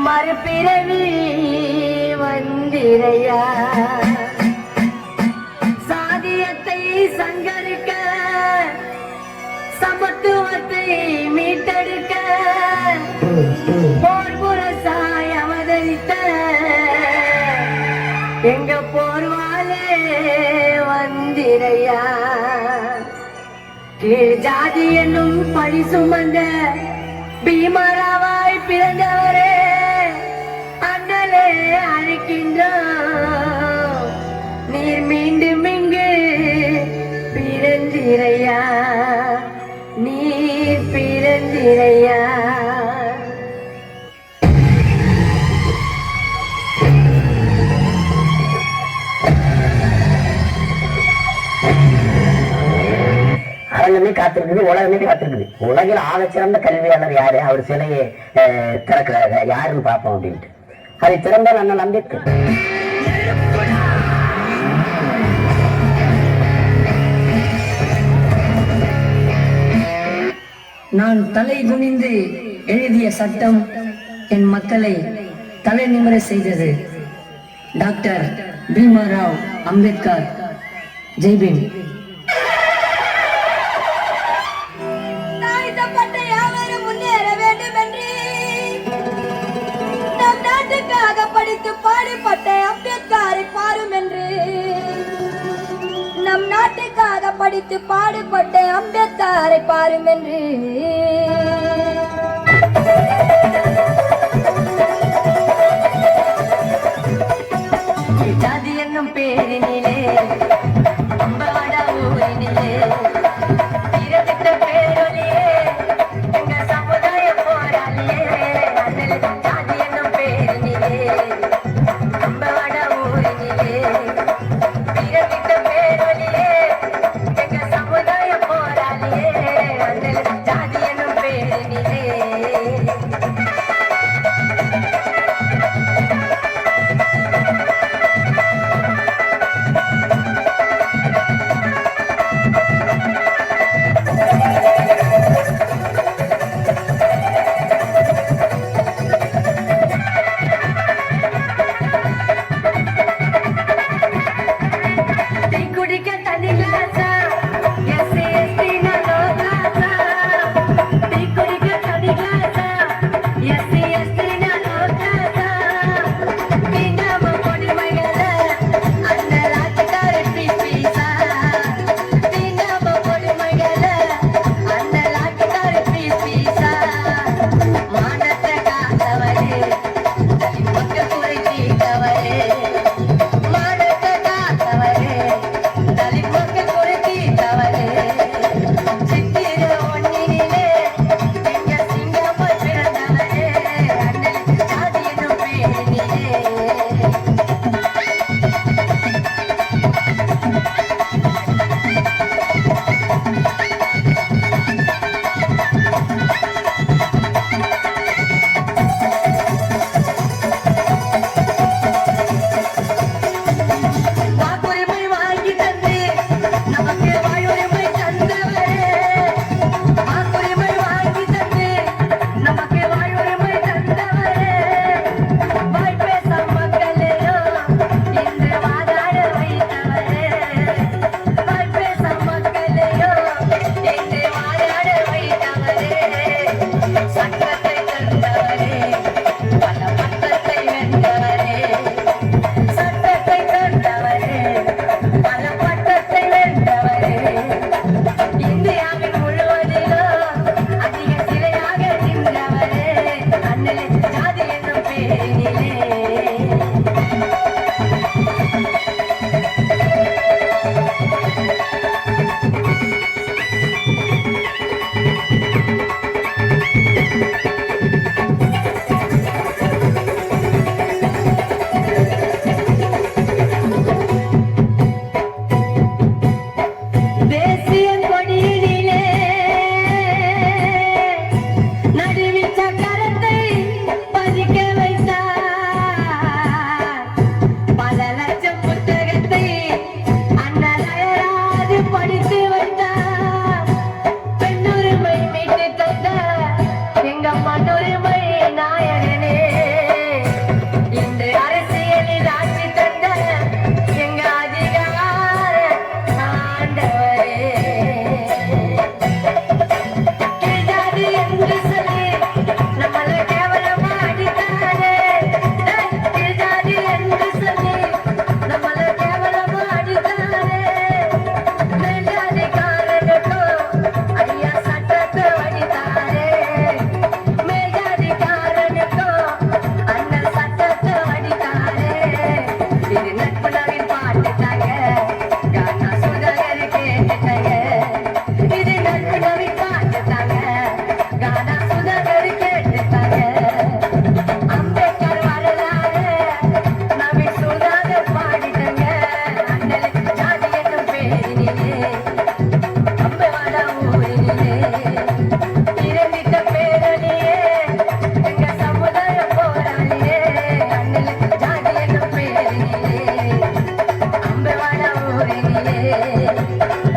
மறுபிறவி வந்திரையா சாதியத்தை சங்கரிக்க சமத்துவத்தை மீட்டெடுக்க போர்புற சாய் அவதரித்த எங்க போர்வாலே வந்திரையா கீழ் ஜாதி என்னும் பழி சுமந்த பீமராவாய் பிறந்தவரே அண்ணலே அழைக்கின்றோம் நீர் மீண்டும் இங்கு பிறந்திரையா நீர் பிறந்திரையா அரங்கமே காத்திருக்குது, உலகமே காத்திருக்குது. உலகில் ஆக சிறந்த கல்வியாளர் யாரு, அவர் சிலையை திறக்கிறாங்க யாருன்னு பார்ப்போம் அப்படின்ட்டு. அதை திறந்தால் அண்ணல் அம்பேத்கர். நான் தலை குனிந்து எழுதிய சட்டம் என் மக்களை தலை நிமிர செய்தது. டாக்டர் பீமராவ் அம்பேத்கர். ஜெய்பீம். படித்து பாடுபட்ட அம்பேத்கரை பாரும் என்று நம் நாட்டுக்காக படித்து பாடுபட்ட அம்பேத்கரை பாரும் என்று ஜாதி என்னும் பேரினிலே அம்பவாடா ஊரினிலே இரத்திட்ட பேரொலியே எங்க சமுதாய போராளியே அண்ணல் ஜாதி என்னும் பேரினிலே அம்பவாடா ஊரினிலே இரத்திட்ட பேரொலியே எங்க சமுதாய போராளியே அண்ணல் ஜாதி என்னும் பேரினிலே என்று